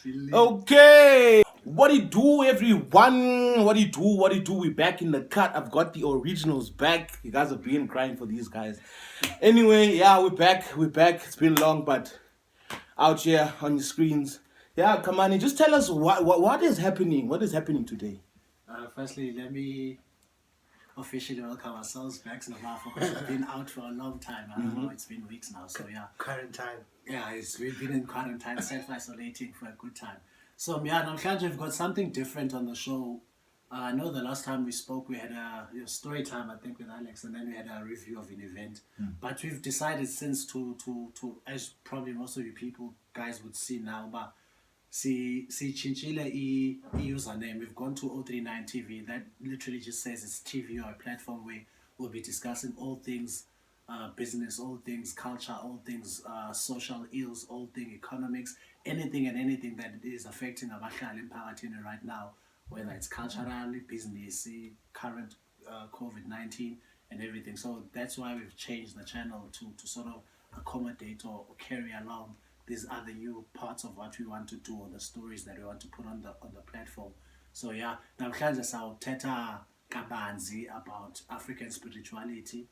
Okay, what do you do, everyone? What do you do? What do you do? We're back in the cut. I've got the originals back. You guys have been crying for these guys. Anyway, yeah, we're back. We're back. It's been long, but out here on the screens. Yeah, come on, just tell us what is happening. What is happening today? Firstly, let me officially welcome ourselves back to the Mafia because we've been out for a long time. I don't know, it's been weeks now, so yeah. Quarantine. Yeah, we've been in quarantine, self-isolating for a good time. So yeah, namhlanje we've got something different on the show. I know the last time we spoke, we had a story time, I think, with Alex, and then we had a review of an event. But we've decided since to as probably most of you people guys would see now, but Chinchilla username. We've gone to 039 TV. That literally just says it's TV or a platform where we'll be discussing all things business, all things culture, all things social ills, all things economics, anything and anything that is affecting abahlali emphakathini right now, whether it's culturally, business, current COVID-19 and everything. So that's why we've changed the channel to sort of accommodate or carry along these are the new parts of what we want to do, or the stories that we want to put on the platform. So yeah, namhlanje sawuthetha kabanzi about African spirituality.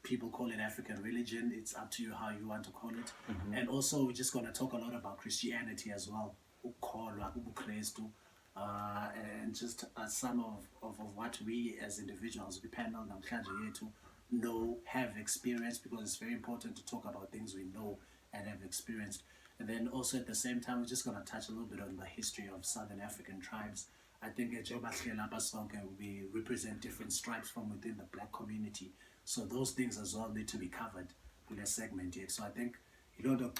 People call it African religion. It's up to you how you want to call it. And also we're just going to talk a lot about Christianity as well. Ukholwa, ubuKristu, and just some of what we as individuals, we panel namhlanje yethu know, have experienced, because it's very important to talk about things we know and have experienced. And then also at the same time, we're just going to touch a little bit on the history of Southern African tribes. I think we represent different stripes from within the black community. So those things as well need to be covered in a segment yet. So I think you don't know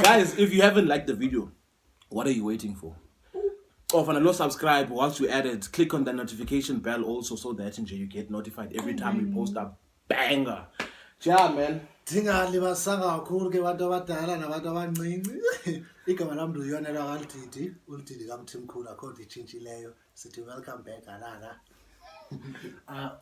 Guys, if you haven't liked the video, what are you waiting for? Or for subscribe, once you add it, click on the notification bell also, so that you get notified every time we post a banger. Yeah, man. Ndingalibasanga kakhulu ke bantu abadala nabantu abancinci. Igama lami nduyonela kaLdidi, uLdidi kaMthimkhulu akho nditshintshileyo. Sithi welcome back alala.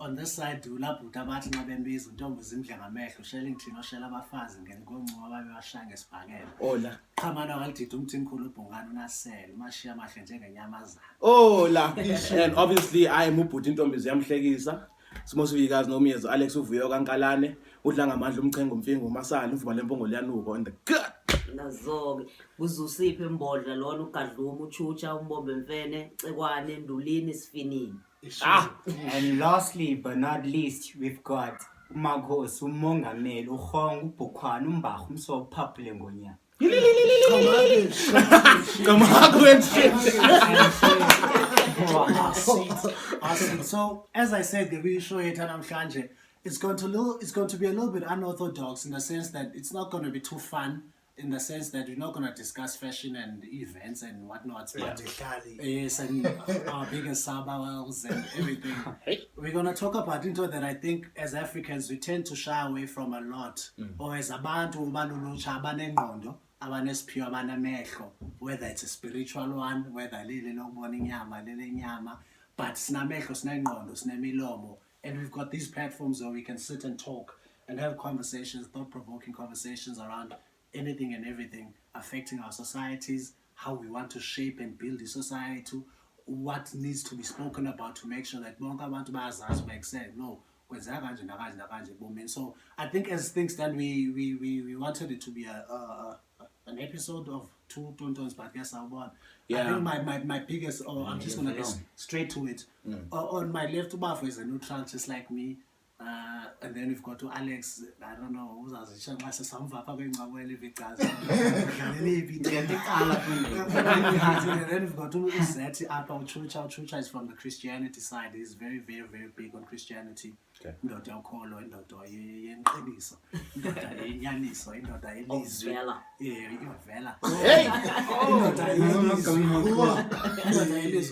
On this side, ulapho abathi nxa bembiza untombi zimdla ngamehlo, shela ngithina oshela abafazi ngenkonco ababe bashanga esibhakela. Ola. Qhamana kaLdidi uMthimkhulu ubhungana unasele, umashiya amahle njengenyamazana. Ola. And obviously I am ubhuti intombi ziyamhlekisa. Most of you guys know me as Alex Uvuyo kaNkalane, udla ngamandla umchengo umfingo umasali umvuba lempongo liyanuka on the gut. Nazo-ke kuzusiphe imbodla lona ugadluma uchucha umbombe mfene cekwane ndulini sifinini. And lastly but not least, we've got uMakhosi umongameli uHonga uBhukhwana umbahu umsophaphule ngonyaka. CAMAGU and shit. So as I said, the show namhlanje, it's going to be a little bit unorthodox in the sense that it's not going to be too fun, in the sense that we're not going to discuss fashion and events and whatnot. Yes, and our biggest sabawels and everything. We're going to talk about into that I think as Africans we tend to shy away from a lot. Or as abantu balulucha abanengqondo, abanesiphiwo abanamehlo, whether it's a spiritual one, whether lile lokubona inyama, lele nyama, but sinamehlo, sinengqondo, sinemilomo. And we've got these platforms where we can sit and talk and have conversations, thought-provoking conversations around anything and everything affecting our societies, how we want to shape and build the society, what needs to be spoken about to make sure that like said, no, so I think as things stand, we wanted it to be an episode of two tontons, but yes, I won. I think my biggest, I'm just going to get straight to it. On my left, Ubafo is a neutral, just like me. And then we've got to Alex, I don't know, who's and then we've got to Zeti Apa Chucha. Chucha is from the Christianity side. He's very, very, very big on Christianity. Who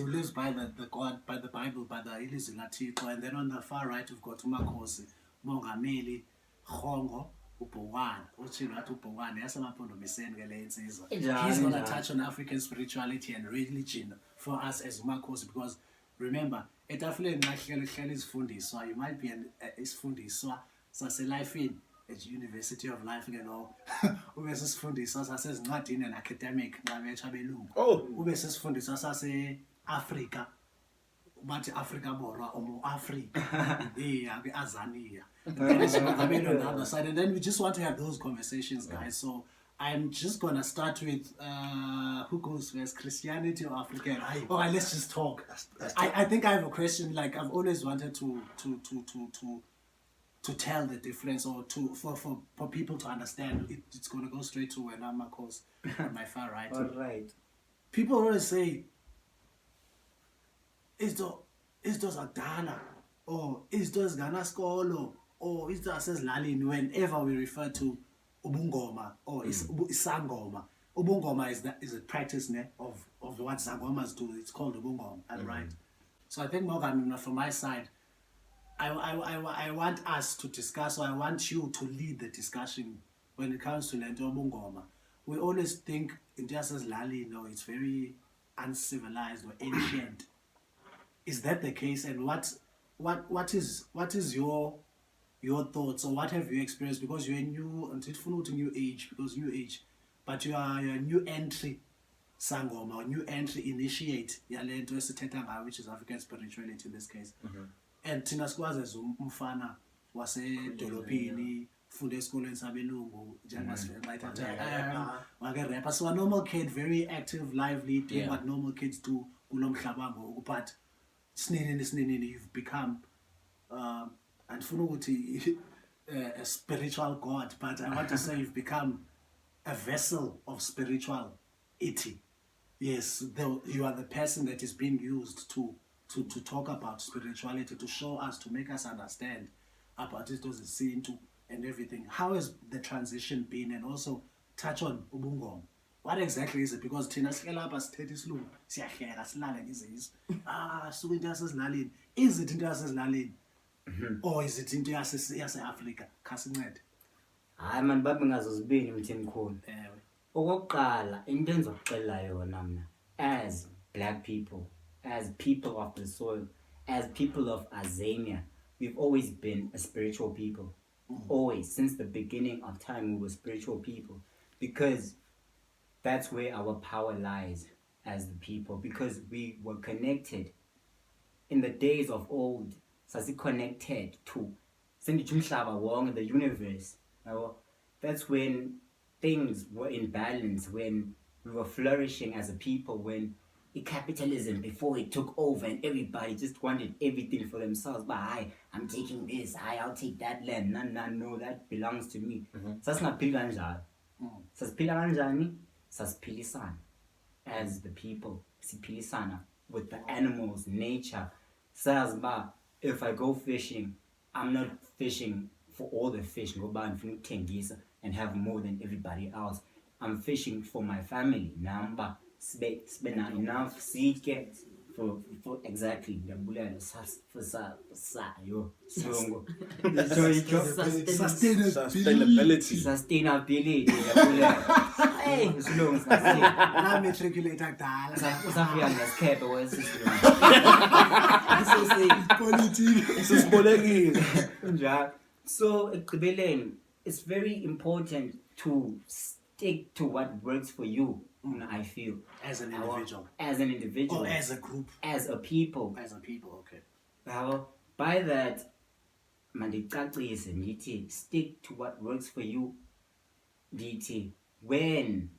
lives by the God, by the Bible, by the ilizwi laThixo. And then on the far right we've got uMakhosi Mongameli Hongo uBhukhwana. Uthini wathi uBhukhwana yasemapondomeseni ke le insizwa. He's going to touch on African spirituality and religion for us as uMakhosi, because remember etafuleni nahleli izifundiswa, you might be isifundiswa saselifini at University of Life, you know, ube sesifundiswa sasezincwadini and academic ngametsha belungu. Oh. Ube sesifundiswa sase-Africa, bathi Africa borwa Africa. Yeah, Azania. On the other side, and then we just want to have those conversations, guys. So I'm just gonna start with who goes first, Christianity or African? All right, let's just talk. I think I have a question. Like I've always wanted to tell the difference, or for people to understand. It's gonna go straight to when I'm on my far right. All right. People always say, "Isto zakudala," or "Isto zingana skolo," or "Isto asezilalini." Whenever we refer to ubungoma or sangoma, ubungoma is a practice of what sangomas do. It's called ubungoma, right? So I think Morgan, from my side, I want us to discuss, or I want you to lead the discussion when it comes to lento ubungoma. We always think in India's lali, it's very uncivilized or ancient. Is that the case? And what is your thoughts, or what have you experienced? Because you're new age, but you are a new entry sangoma, or new entry initiate yalento esithetha ngayo, which is African spirituality in this case. And thina sikwazi as umfana wasedolobhini funde esikoleni sabelungu rapper. So a normal kid, very active, lively, doing what normal kids do kulo mhlaba ngoku, but sinini you've become andifuna ukuthi a spiritual god, but I want to say you've become a vessel of spirituality. Yes, you are the person that is being used to talk about spirituality, to show us, to make us understand about it, those into and everything. How has the transition been? And also touch on ubungoma. What exactly is it? Because thina sihlala apha sithetha isilungu, siyahleka silale ngezizo. Suke into yasezilalini. Is it into yasezilalini? Or is it into yase-Africa? Khasincede. Hayi man, babe ngazozibini mthimkhulu. Okokuqala into engizokuxelela yona mina, as black people, as people of the soil, as people of Azania, we've always been a spiritual people. Always, since the beginning of time, we were spiritual people, because that's where our power lies as the people, because we were connected in the days of old. Sasi connected to the universe. That's when things were in balance, when we were flourishing as a people, when capitalism, before it took over and everybody just wanted everything for themselves. But I'm taking this, I'll take that land. No, that belongs to me. Sasinaphila kanjalo. Sasiphila kanjani? Sasiphilisana as the people. Siphilisana with the animals, nature. Sazi if I go fishing, I'm not fishing for all the fish, go buy and have more than everybody else. I'm fishing for my family. Number spend enough seed for exactly sustainability. Hey, I matriculate kudala. Usafika ngesikhepe wesizwe. So ekugqibeleni, it's very important to stick to what works for you. I feel As an individual. Or as a group. As a people. Okay. By that, mandicacise ndithi stick to what works for you. Ndithi, when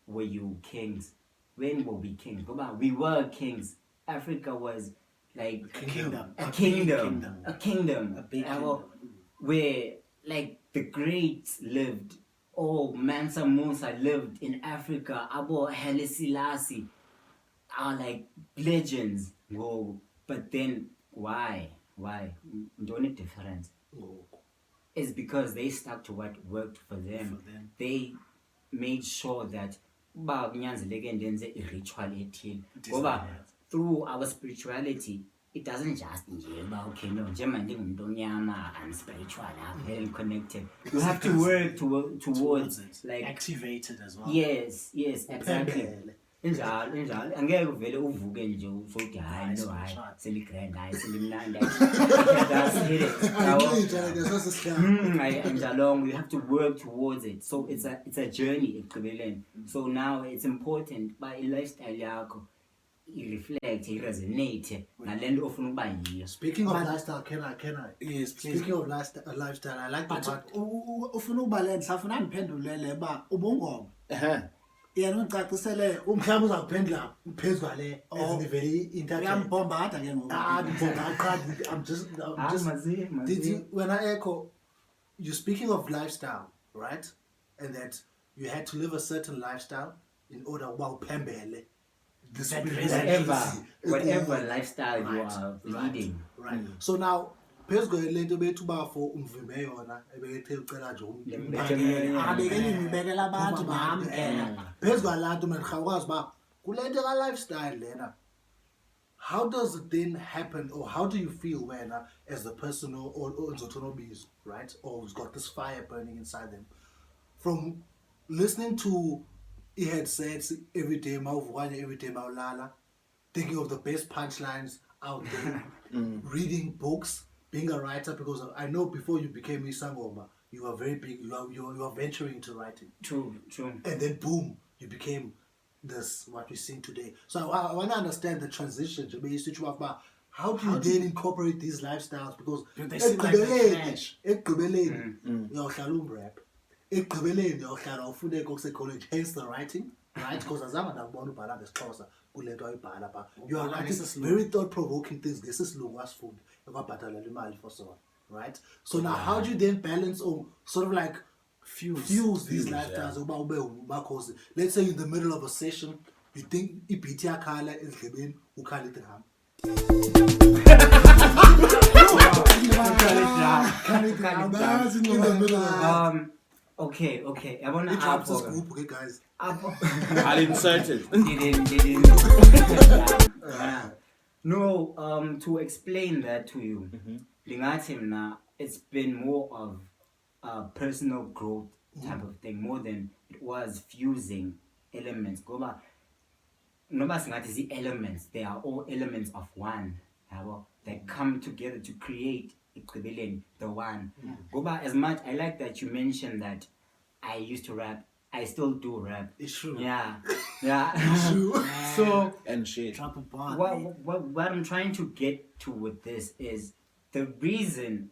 were you kings? When were we kings? We were kings. Africa was like A kingdom. A kingdom. Where like the greats lived. Mansa Musa lived in Africa. Abo Haile Selassie are like legends. Whoa. But then why? Don't it difference? It's because they stuck to what worked for them. They made sure that through our spirituality, it doesn't just I'm spiritual, I'm very connected. You have to work towards it. like Activated as well. Yes, exactly. injalo angeke uvele uvuke nje usothi hayi no hayi seligrand hayi selimnandi you have to work towards it, so it's a journey ekugqibeleni. So now it's important by lifestyle yakho i-reflect i-resonate nalento ofuna ukuba yiyo. Speaking of lifestyle, can I? Yes, please. Speaking of lifestyle, I like the But part. ufuna ukubaleni safuna ndiphendulele ba ubungoma. Yena ungicacisele Umhlaba uzakuphendula phezu kwale ezivele internet. uyambombarda ke ngoku. I'm just did you when I echo you speaking of lifestyle, right? And that you had to live a certain lifestyle in order upembele this whatever lifestyle you are leading. Right. So now phezu kwalento bethu bafo umvimbe yona ebekethe ucela nje Abekele imibekela abantu bahamkela. phezu kwalanto man khawukwazi ba kulento ka lifestyle lena. How does it then happen, or how do you feel when as a person or Nzotonobi's, right, or who's got this fire burning inside them, from listening to he had said every day Maulala, thinking of the best punchlines out there, reading books, being a writer, because I know before you became Sangoma, you were very big, you are venturing into writing. True. And then boom, you became this, what we're seeing today. So I want to understand the transition to be about how do you then incorporate these lifestyles, because They seem like they clash. rap. College, hence the writing, right? Because as I'm you are writing very thought-provoking things. This is Lugas food. Right? So now how do you then balance or sort of like fuse these lifestyles? Because let's say in the middle of a session, you think Ipitia Kala is Gabin, who call it ham. Okay. I want to add this group, okay, guys. I'll insert it. No, to explain that to you, it's been more of a personal growth type of thing, more than it was fusing elements. Goba, noba singathi the elements, they are all elements of one. They come together to create the one. Goba, as much I like that you mentioned that I used to rap. I still do rap. It's true. Yeah. It's true. So And shit. what I'm trying to get to with this is the reason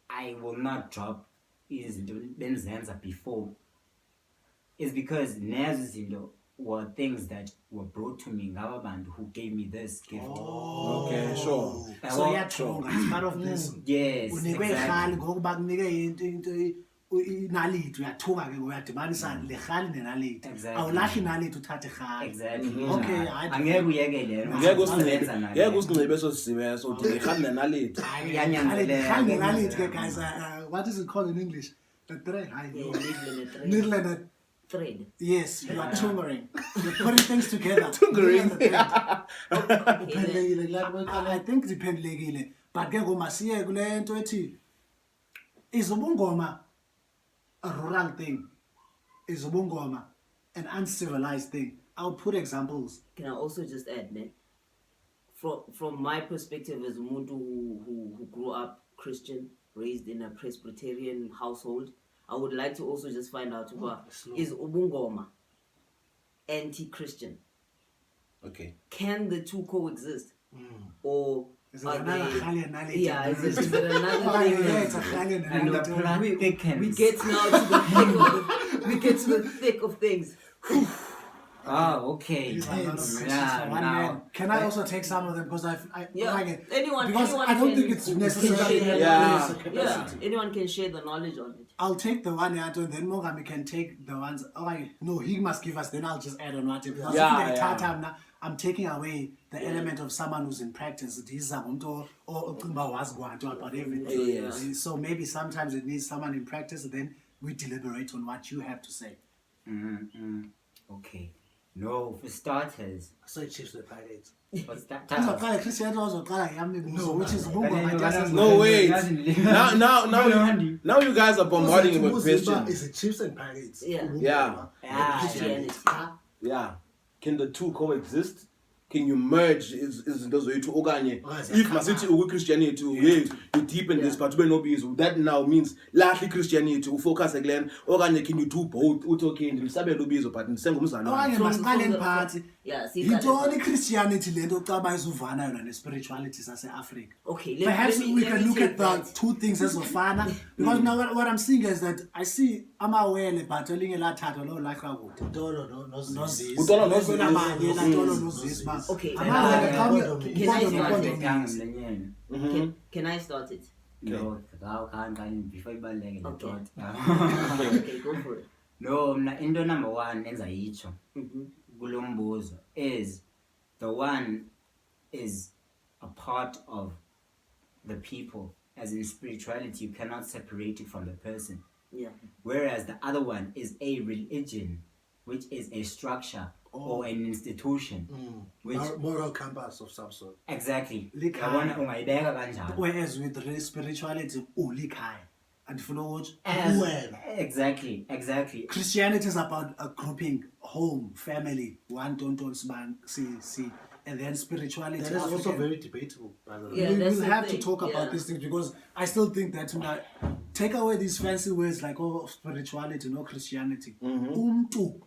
I will not drop is Benzenza before is because Nazizindo were things that were brought to me, Gavaband, who gave me this gift. Okay, sure. So yeah, true. It's part of this. Yes, exactly. Inaliti uyathuka ke uyadibanisa le khali nenaliti awulashi inaliti uthathe khali. Exactly. Okay, angeke uyekele ngeke usinxibe sosiziwe so uthi nenaliti khali nenaliti ke guys, what is it called in English? The thread. Needle and a thread. Yes, you are tungering. You're putting things together. I think dependlegile, but ke ngoma siye kule nto ethi izobungoma a rural thing, izobungoma an uncivilized thing. I'll put examples. Can I also just add, ne? From my perspective as umuntu who grew up Christian, raised in a Presbyterian household, I would like to also just find out is ubungoma anti-Christian? Okay. Can the two coexist? Or Is it are another they? khali and naliti? Yeah, is it another thing? Yeah, it's a khali and And the naliti. plot thickens. We get now to the thick of we get to the thick of things. Okay. These are a lot of questions Yeah, for one now- man. Can I also take some of them because I Yeah, like it. anyone Because I don't can- think it's necessarily share Yeah. Yeah, anyone can share the knowledge on it. I'll take the one Yato, then Mogami can take the ones. No, he must give us. Then I'll just add on what it. Because Yeah, if yeah. time now, I'm taking away the element of someone who's in practice. This is or was about everything. Yes. So maybe sometimes it needs someone in practice. Then we deliberate on what you have to say. Okay. No, for starters. So it shifts the pirates. What's that? Christianity also which is No, wait. Now you guys are bombarding him with questions. Is it chiefs and pirates? Yeah. Yeah. Christianity. Yeah. can the two coexist? Can you merge izinto zethu okanye Okanye if masithi ukwi-Christianity you deep in this but ube nobizo, that now means lahle i-Christianity ufocus kulena, okanye can you do both uthi okay ndimsabela ubizo but ndisengumzalwane? okanye masiqaleni phantsi Yeah, yintoni i-Christianity le nto ucaba izuvana yona ne-spirituality sase-Africa? Okay, Perhaps we can look at the that. two things ezofana because now what I'm seeing is that I see amawele but elinye lathathwa lo lahla kude Utolo nozisi. Utolo nozisi. Kunamanye latolo nozisi ba Okay, amawele can I start it? Ngiyangimlenyeni. Can I start it? No, can't before ibaluleke Okay. ngiyaqonda. Okay, go for it. No, mna into number 1 enza yitsho Mhm. kulo mbuzo is the one is a part of the people, as in spirituality you cannot separate it from the person, Yeah. whereas the other one is a religion, which is a structure or an institution, which moral compass of some sort. exactly Likhaya. yabona ungayibeka kanjalo. Whereas with real spirituality ulikhaya and you know what As- well, exactly Christianity is about a grouping, home, family, one don't see, and then spirituality. That is also African. very debatable, by the way. Yeah, we that's will the have to thing, talk about yeah. these things because I still think that take away these fancy words like spirituality, no Christianity. Umtu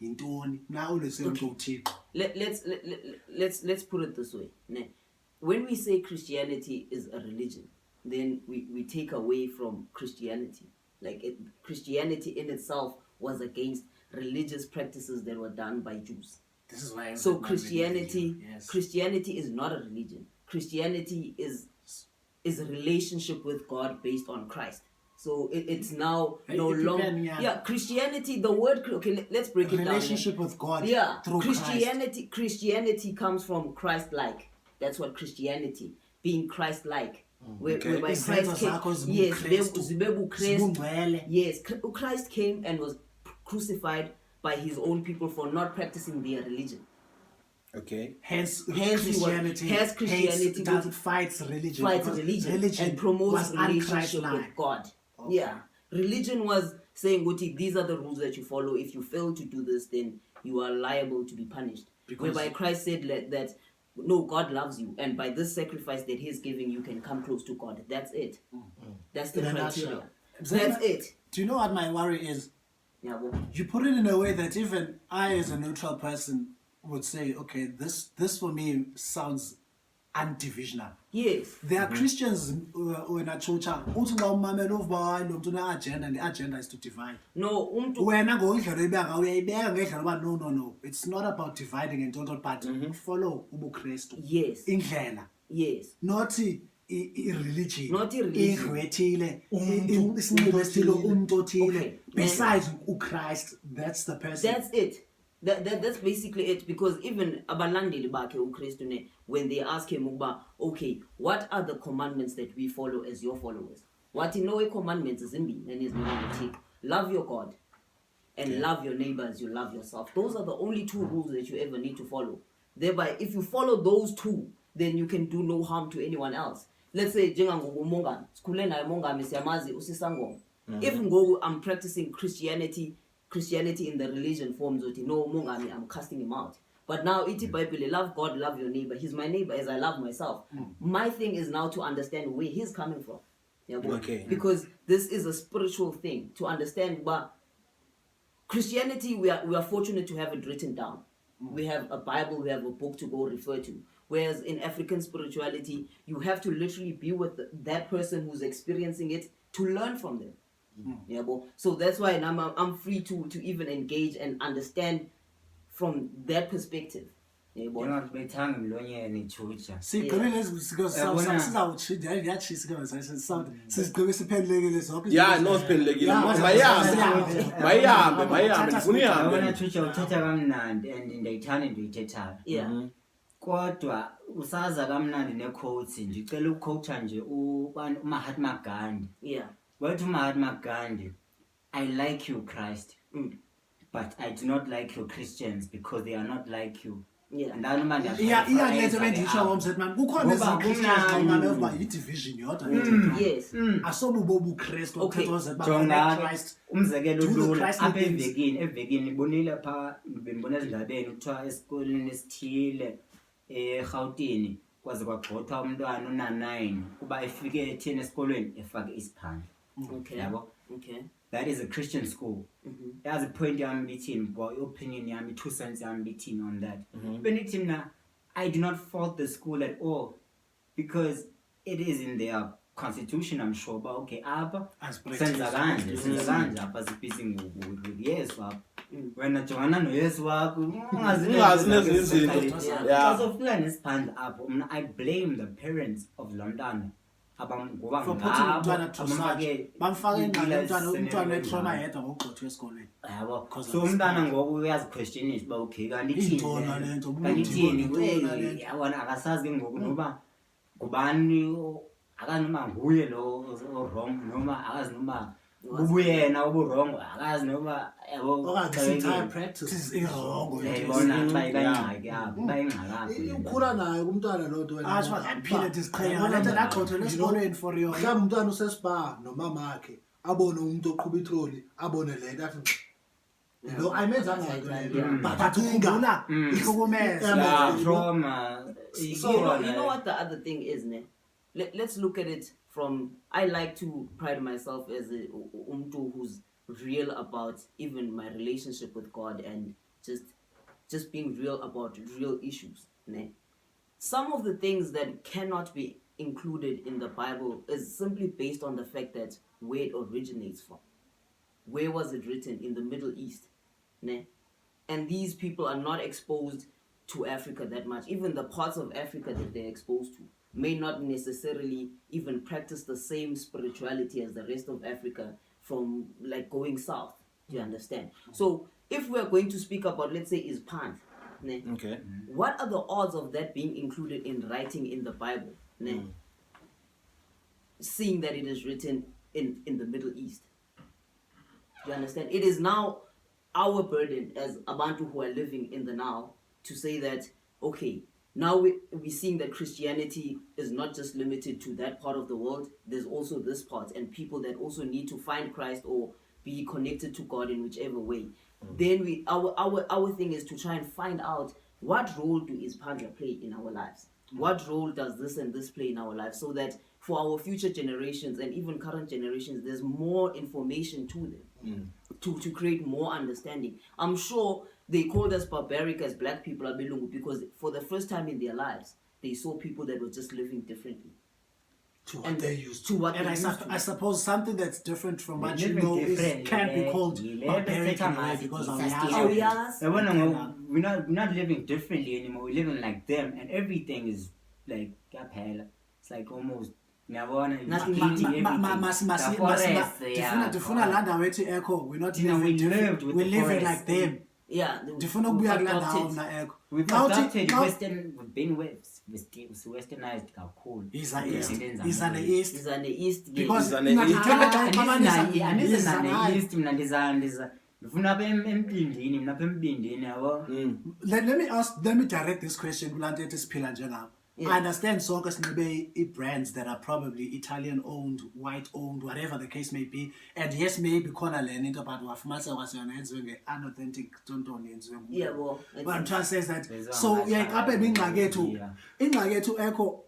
yintoni na ulese umntu uthixo. Let's put it this way. Ne? When we say Christianity is a religion, then we take away from Christianity. Like Christianity in itself was against religious practices that were done by Jews. This is why. So Christianity, Yes. Christianity is not a religion. Christianity is a relationship with God based on Christ. So it's now no It longer. depends, yeah. Yeah, Christianity. The word. Okay, let's break it down. Relationship with God. Yeah, through Christ. Christianity comes from Christ-like. That's what Christianity, being Christ-like. Whereby Izenzo Christ came, zakho yes, zibuKristu. zibe buKristu. Zibungcwele. Yes, Christ came and was crucified by his own people for not practicing their religion. Okay. Hence Christianity Christianity was- fights religion. Fights because religion and promotes was relationship un-Christ-like. with God. Okay. Yeah, religion was saying, "Guti, these are the rules that you follow. If you fail to do this, then you are liable to be punished." Whereby Christ said that no, God loves you, and by this sacrifice that He's giving, you can come close to God. That's it. That's the In a criteria. nutshell. That's it. Do you know what my worry is? Yeah, well, You put it in a way that even I, as a neutral person, would say, okay, this for me sounds undivisional. yes. There are Christians when a church uthi xa umamela uvuba hayi lo mntu une-agenda and the agenda is to divide. No, umtu. Wena ngokudlela oyibeka uyayibeka ngendlela uba no, it's not about dividing and total, but follow ubuKristu. Yes. Indlela, Yes. not i-religion. Not i-religion. Indlu ethile, isinxibo esithile, umntu othile. Okay. Besides uChrist, that's the person. That's it. That's basically it. Because even abalandeli bakhe uKristu ne, when they ask him ukuba, okay, what are the commandments that we follow as your followers? What in no commandments is zimbini and is love your God and love your neighbor as you love yourself. Those are the only two rules that you ever need to follow. Thereby, if you follow those two, then you can do no harm to anyone else. Let's say njengangoku uMongami, sikhule naye uMongami siyamazi usisangoma. If ngoku I'm practicing Christianity in the religion forms, no Mongami, I'm casting him out. But now iti Bible, love God, love your neighbor. He's my neighbor as I love myself. My thing is now to understand where he's coming from. Yeah, boy. Okay. Because this is a spiritual thing to understand. But Christianity, we are fortunate to have it written down. We have a Bible, we have a book to go refer to. Whereas in African spirituality, you have to literally be with that person who's experiencing it to learn from them. Yeah, but so that's why I'm free to even engage and understand from that perspective. Yeah, but Ndingakubethanga emlonyeni Juja. sigqibile sizigqibe siphendulekile zonke Yeah, no siphendulekile. Yeah, Mayihambe ndifuna Yabona ihambe. Juja uthetha kamnandi and ndiyayithanda into oyithethayo. yeah. Kodwa usaza kamnandi ne-quotes ndicela ukuquota nje uMahatma Gandhi. Yeah. Wathi uMahatma Gandhi, I like you Christ, but I do not like your Christians because they are not like you. Yeah. and then man iyakuletha bendisho ngomsethi mani kukhona Ngoba ezi-Christians kumnandi. noma leva yi-division yodwa Yes. asobubo ubuKristu Okay. okuthetha ukuthi jonga Christ umzekelo Do the lula Christly apha things. evekini ibonile pha benibona ezindabeni kuthiwa esikoleni esithile eGauteng kwaze kwagxothwa umntwana ona-9 kuba efike ethini esikolweni efake isiphande Okay. yabo. Okay. That is a Christian school. As a point yami bithini boy opinion yami 2 cents yami bithini on that. Benithi mina I do not fault the school at all because it is in their constitution, I'm sure, but okay apha As senza kanje apha sibhizi ngokuyesu apha wena jongana noyesu wakho Ungazi nezinye izinto. Yeah. azofika nesiphandle apho mna I blame the parents of lo mntana ngoba for putting umntwana to such bamfake engqala umntwana etrauma yedwa ngokugxothwa esikoleni yabo. Because So of umntana ngoku uyaziquestionisa uba okay kanti Intona le nto, kanti ithini intona le nto. yabona akasazi ke ngoku noba ngubani akazi noma nguye lo wrong noma akazi noma bubuyena oburong akazi noma yabo okanye entire practice is wrong yabona bayingxaki apho bayingxaki ukhula nayo umntwana lo nto wena Asho aphile disclaimer lento lagxothela esikolweni for your mhlawumbe umntwana usespa nomama wakhe abone umuntu oqhuba itroli abone le nto athi lo ayimenzanga into le but ukhumbula ihlukumeza. Yeah. trauma So you know what the other thing is, ne? Let's look at it from. I like to pride myself as a umtu who's real about even my relationship with God and just being real about real issues. Ne? Some of the things that cannot be included in the Bible is simply based on the fact that where it originates from. Where was it written? In the Middle East. Ne? And these people are not exposed to Africa that much. Even the parts of Africa that they're exposed to may not necessarily even practice the same spirituality as the rest of Africa from like going south. Do you understand? So if we're going to speak about, let's say, is Pant, ne? Okay. What are the odds of that being included in writing in the Bible? Ne? Seeing that it is written in the Middle East. Do you understand? It is now our burden as Abantu who are living in the now to say that, okay, now we're seeing that Christianity is not just limited to that part of the world. There's also this part, and people that also need to find Christ or be connected to God in whichever way. Then our thing is to try and find out what role do Ispandla play in our lives? What role does this and this play in our lives? So that for our future generations and even current generations, there's more information to them to create more understanding. I'm sure they called us barbaric as black people Abelungu because for the first time in their lives, they saw people that were just living differently. to what they used to. what And they I, used to. I suppose something that's different from what you Living know is differently, can't be called yeah. barbaric in a way Let's because say of Tamas, Oh, Yahweh. yes. Yabona ngoku, we're not living differently anymore. We're living like them, and everything is like kuyaphela. It's like almost ngiyabona Nothing everything. The forest, yeah. Difuna la ndawo ethi echo, we're not Thina, living we different, lived with we're the living forest. like them. Yeah. Ndifuna we've ukubuya kula ndawo adopted. mna echo. We've Now adopted now- Western, we've been westernized kakhulu. He's an Yeah. east. Izinto He's an ezenza east. Is on the east. Because He's an east. andizinaneast mna ndifuna apha empindini mna apha empindini yabo. Let me direct this question kulanto ethi siphila njengabo. Yeah. I understand sonke sinxibe i-brands that are probably Italian owned, white owned, whatever the case may be. And yes, maybe khona le into but wafumanisa kwasiyona yenziwe nge-unauthentic tontoni yenziwe ngumuntu. Yeah, well, What I'm trying to say is that There's so one yeah, that's apha right. ingxaki yethu echo,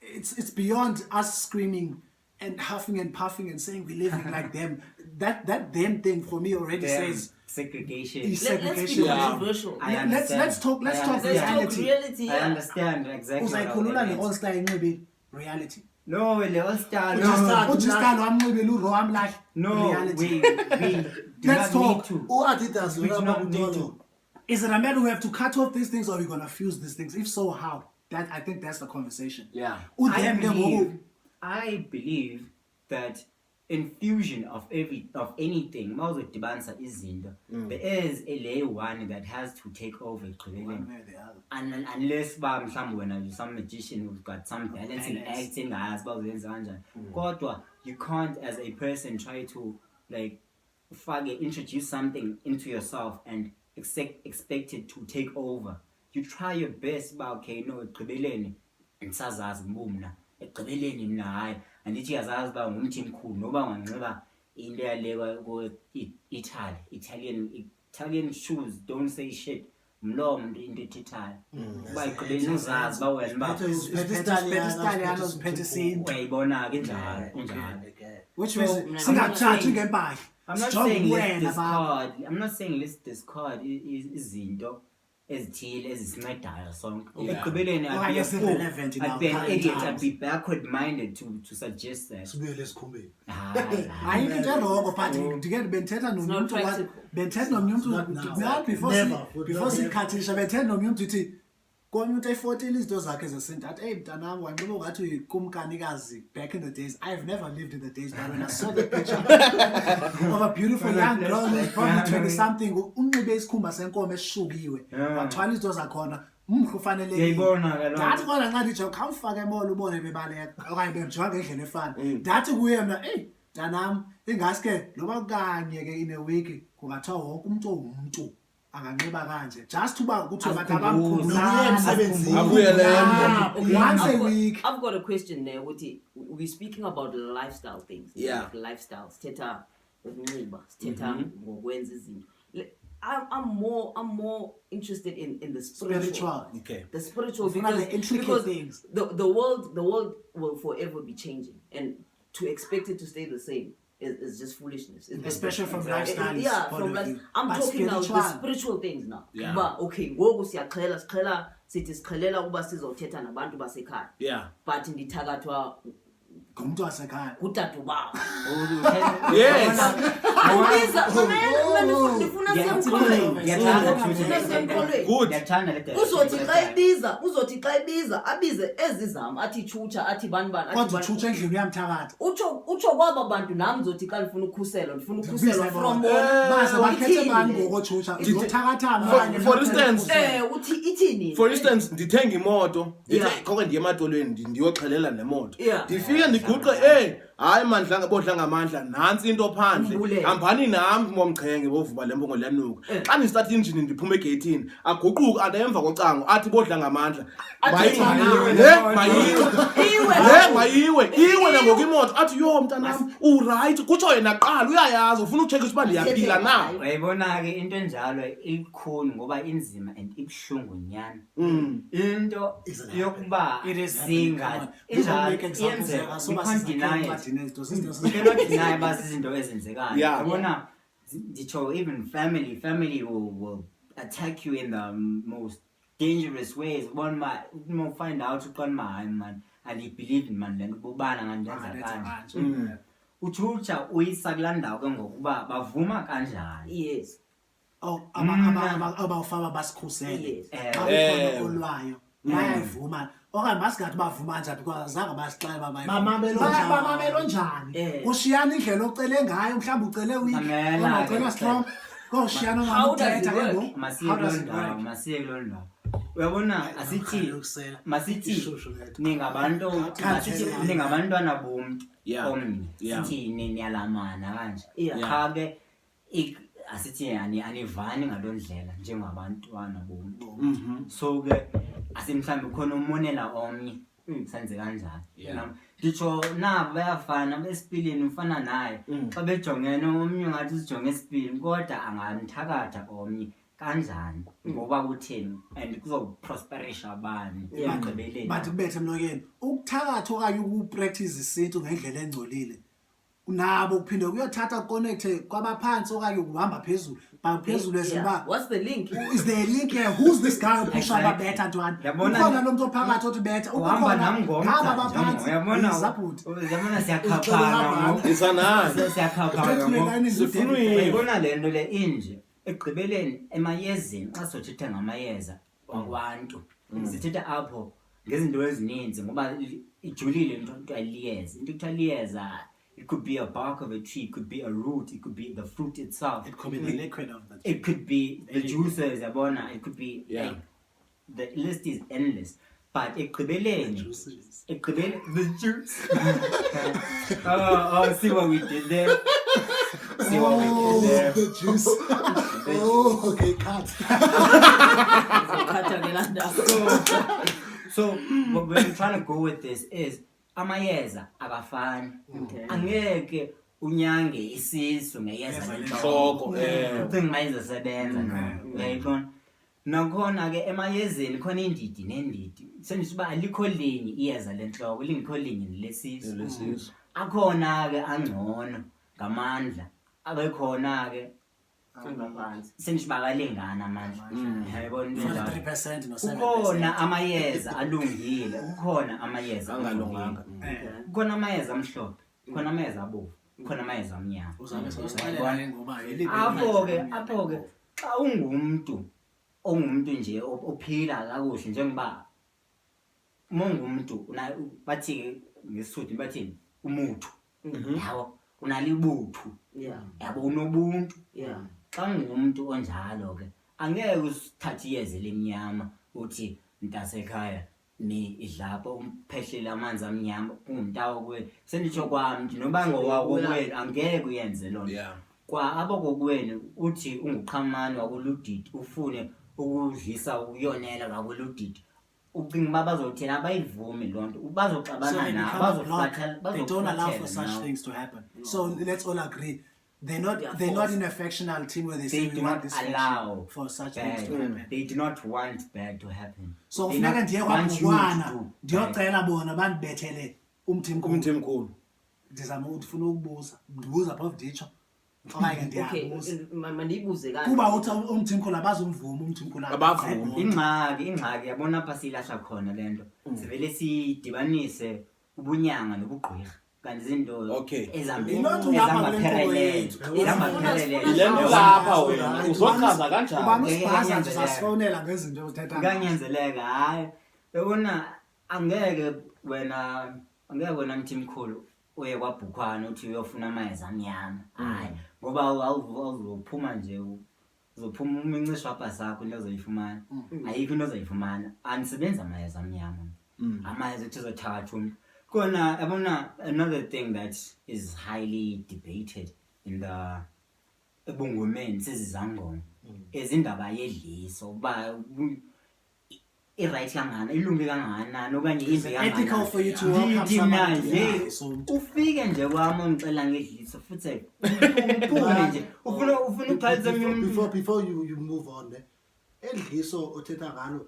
it's beyond us screaming and huffing and puffing and saying we're living like them. That them thing for me already says Segregation. Is- Let's be segregation. Yeah. controversial. I let's understand. talk I let's talk understand. Let's talk reality. reality. I Yeah. understand exactly. Uzayikhulula what I le mean. all star inxibe reality. No, le all star. Ujistano wamnxibela uro I'm like No, reality. we do Let's not talk. need to. U-Adidas We do lona not need bakutolo. to. Is it a matter we have to cut off these things or are we gonna fuse these things? If so, how? That I think that's the conversation. Yeah. I believe that infusion of anything, mawuzodibanisa izinto, there is a layer one that has to take over ekugqibeleni. One way or the other. Unless ba mhlawumbe wena you're some magician who's got some balancing Balance. acting ngazi ba uzenza kanjani. Kodwa you can't as a person try to like introduce something into yourself and expected to take over. You try your best about okay, no, ekugqibeleni ngisazazi ngibumna. Ekugqibeleni mina hayi andithi yazazi ba ngumthi mkhulu noba nganxiba into yaleka ko Italian shoes don't say shit. Mlomo into ethithayo. Kuba ekugqibeleni uzazi ba wena ba uyayibona ke njalo which means singathathi ngempahla. I'm not saying let's discard izinto ezithile ezisimedayo sonke. Ekugqibeleni I'd be backward minded to suggest that. Sibuyele esikhumbeni. Hayi into wrong but ndike benthetha nomuntu before sikhathisha benthetha nomuntu uthi komuntu e14 izinto zakhe zesintu athi hey mntanami wanxiba ngathi uyikumkanikazi back in the days. I've never lived in the days but when I saw the picture of a beautiful young girl who's probably 20 something unxibe isikhumba senkomo esishukiwe wathwala izinto zakhona umkhufanele yayibona ke ndathi khona nxa ndithi khawufake emall ubone bebaleka okanye bemjwa ngendlela efana ndathi kuye mna hey mntanami ingaske loba kanye ke in a week kungathiwa wonke umuntu owumuntu anganxiba kanje just uba kuthi abantu abamkhulula once a week. I've got a question there. We're speaking about lifestyle things. Yeah. Like lifestyles. Theta ukunxiba, theta ngokwenza izinto. I'm more interested in the spiritual. Okay. The spiritual the intricate things. The world will forever be changing, and to expect it to stay the same is just foolishness. Especially from lifestyle. Yeah, from like I'm talking now the spiritual things now. Yeah. But okay, ngoku siyaxhela sithi sikhelela ukuba sizothetha nabantu basekhaya. Yeah. But ndithakathwa ngumuntu wasekhaya utatu baba. Yes. Awubiza ngifuna semkhole. Good. Uzothi xa ibiza abize ezizama athi chucha athi bani kodwa uchucha endlini uyamthakatha utsho kwaba bantu nami ngizothi xa ndifuna ukhuselwa from baze bakhethe bani ngokuchucha uzothakatha abanye uthi ithini For instance ndithenga imoto ndithi ndiye ematolweni ndiyoxhelela nemoto ndifike ndiguqe hayi mandla bodla ngamandla nansi into phandle hambani nami momchenge bovuba lembongo liyanuka xa ndistart engine ndiphuma egate aguquka anemva kocango athi bodla ngamandla mayiwe nangoku imoto athi yo mntanami uright kutsho yena qala uyayazi ufuna ucheck ukuthi ndiyaphila na uyayibona ke into enjalo ikhulu ngoba inzima and ibhlungu nyana into yokuba singa injalo iyenzeka can't deny basi izinto ezenzekayo yabona nditsho even family will attack you in the most dangerous ways one might find out uqala man and you believe in man lento bobana ngandenza kanje uchucha uyisakulandawo ke ngokuba bavuma kanjani yes abafaba basikhusele akukho olwayo bayavuma okanye masingathi bavuma njani because azange basixela bamamelo njani kushiyana indlela ocele ngayo mhlawumbe ucele ucela strong koshiyana ngamthetha ke masiyelonda uyabona masithi ningabantwana bomuntu omnye sithi niyalamana kanje cha ke asithi anivani ngalondlela njengabantwana bomuntu so ke asimhlambe khona umonela omnye senze kanjani ngitsho nabo bayafana besipilini ufana naye xa bejongene omnye ngathi usijonge esipilini kodwa anganithakatha omnye kanjani ngoba kutheni and kuzoprosperisha abani emagqibeleni but kubethe mlokeni ukuthakatha okanye ukupractice isintu ngendlela engcolile nabo kuphinde kuyothatha connect kwabaphansi okanye ukuhamba phezulu phezulu eziba what's the link is there a link here who's this guy push up better to one ukhona lo muntu ophakathi othi better uhamba nami hamba baphansi uyabona siyakhaphana sifuna uyibona lento le inje ekugqibeleni emayezeni xa sothetha ngamayeza wakwantu sithetha apho ngezinto ezininzi ngoba ijulile into aliyeza into aliyeza. It could be a bark of a tree, it could be a root, it could be the fruit itself. It could be the liquid of the tree. It could be the juices, it could be like, the list is endless. But the juice. Oh, see what we did there. see what we can do. Yeah. The juice. Oh, okay, cut. So where I'm trying to go with this is amayeza akafani. Okay. Angeke unyange isisu ngeyeza Lenhloko, ucinga mayeza sebenza uyayibona. Nakhona ke emayezeni khona indidi nendidi. Sendisho uba alikho linye iyeza lenhloko, lingekho linye lesisu. Akhona ke angcono ngamandla. Abekhona ke sendisho bakalingana amandla. Uyayibona into enjalo. 3% no 7%. Kukhona amayeza alungile, kukhona amayeza Angalunganga. kukhona amayeza amhlophe, kukhona amayeza abomvu, kukhona amayeza amnyama. Uzabe sewuxelela ngoba yiliphi Apho ke xa ungumuntu nje ophila kakuhle njengoba umuntu bathi ngesizulu bathi umuthu yabo unalibuthu yabo unobuntu. Xa ngumuntu onjalo ke angeke usithathe iyeze lemnyama uthi mntasekhaya ni idlapha umphehlele amanzi amnyama kungumntawo kwe senditsho kwami noba ngowako kwenu angeke uyenze lonto. Kwa abo kokwenu uthi unguqhamani wakuludidi ufune ukudlisa uyonela ngakuludidi ucinga uba bazothina abayivumi lonto bazoxabana nabo they don't allow for such things to happen. So let's all agree they're not in a factional team where they say do we want not this allow for such things to happen. They do not want bad to happen. So They kufuneka not ndiye want you to kwabhukwana do ndiyocela bona bandibethele Umthimkhulu. ndizama ukufuna ukubuza ndibuza phofu nditsho okanye ndiyabuza mandiyibuze kanje kuba uthi umthimkhulu abazumvuma umthimkhulu Abavumi. ingxaki yabona apha siyilahla khona lento sivele sidibanise ubunyanga nobugqwirha kanti izinto Okay. ezangaphelele Yilento lapha wena uzochaza kanjani? ubamsibaza nje sasifowunela ngezinto uthetha kanyanzeleka hayi yabona angeke wena mthimkhulu uye kwabhukhwana uthi uyofuna amayeza amnyama hayi ngoba awuzophuma nje uzophuma umincisho apha sakho into ozoyifumana ayikho into ozoyifumana anisebenzi amayeza amnyama amayeza uthi uzothakatha umntu khona yabona another thing that is highly debated in the ebungomeni sezizangoma izindaba yedliso uba i-right kangana ilunge kangakanani okanye imbi ethical for you to welcome somebody ufike nje kwami ungicela ngedliso futhi uphume nje ufuna ukuphalisa umuntu Before you move on, edliso othetha ngalo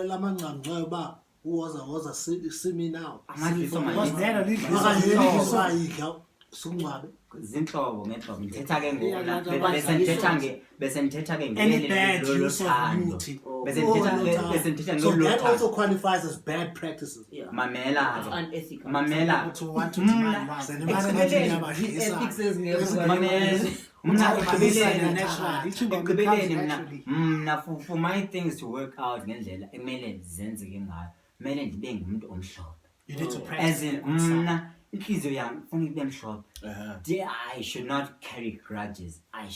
lamancancayo ba uwoza simi now. amadliso Ayidla sungcwabe. zinhlobo ngenhlobo ngithetha ke bese ngithetha ke any bad use of ngelo beauty bese ngithetha So ngelo that also qualifies as bad practices. mamela unethical mamela to want to demand lies and ethics mna for my things to work out ngendlela emele zenzeke ngayo mele ndibe ngumuntu omhlophe you need to as practice in mna inhliziyo yami ufuna ibe mhlophe Uh-huh. I should not carry grudges. I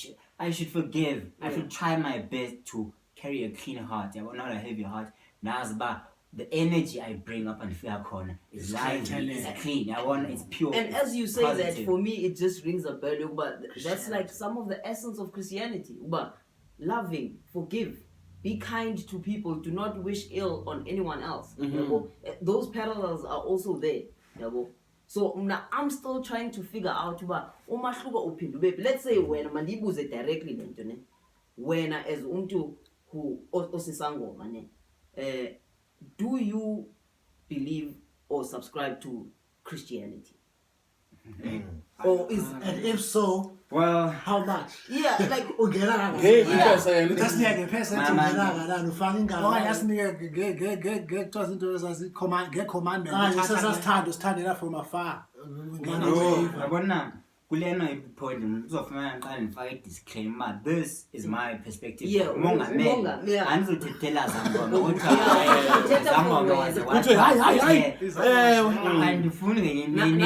should forgive. I should try my best to carry a clean heart. I want not a heavy heart. Nazba, the energy I bring up and feel corner is lively, it's clean. I want it's pure. and as you say positive. that for me it just rings a bell but that's like some of the essence of Christianity but loving, forgive, be kind to people, do not wish ill on anyone else. Those parallels are also there. So I'm still trying to figure out umahluko uphinda ube let's say wena mandibuze directly lento ne wena as umuntu who osisangoma ne do you believe or subscribe to Christianity? Or is And if so, Well, how much? yeah like Jasinike percent ufaka ingalo. okanye asinike kuthiwa into nge-commandment sasithandela from afar yabona kulena ipoint uzofuna ngiqale ngifake i-disclaimer this is my perspective. Yeah, umongameli, yeah. Anizothetela zangoma Uthi, hayi. andifuni ngenye imini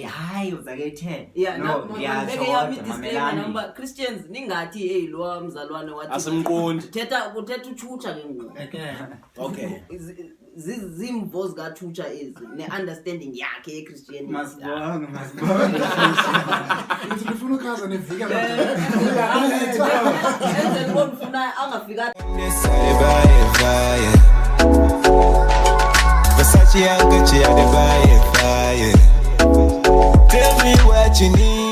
hayi uzakethe beke yami disclaimer number Christians ningathi hey lo mzalwane wathi Asimqondi. kuthetha uchucha ke ngoku Okay. zimvo zikachucha ne understanding yakhe eChristianity masibonga Ngifuna uchaza nevika Enze ngibona ufuna angafika Versace and Gucci are the buy fire. Tell me what you need.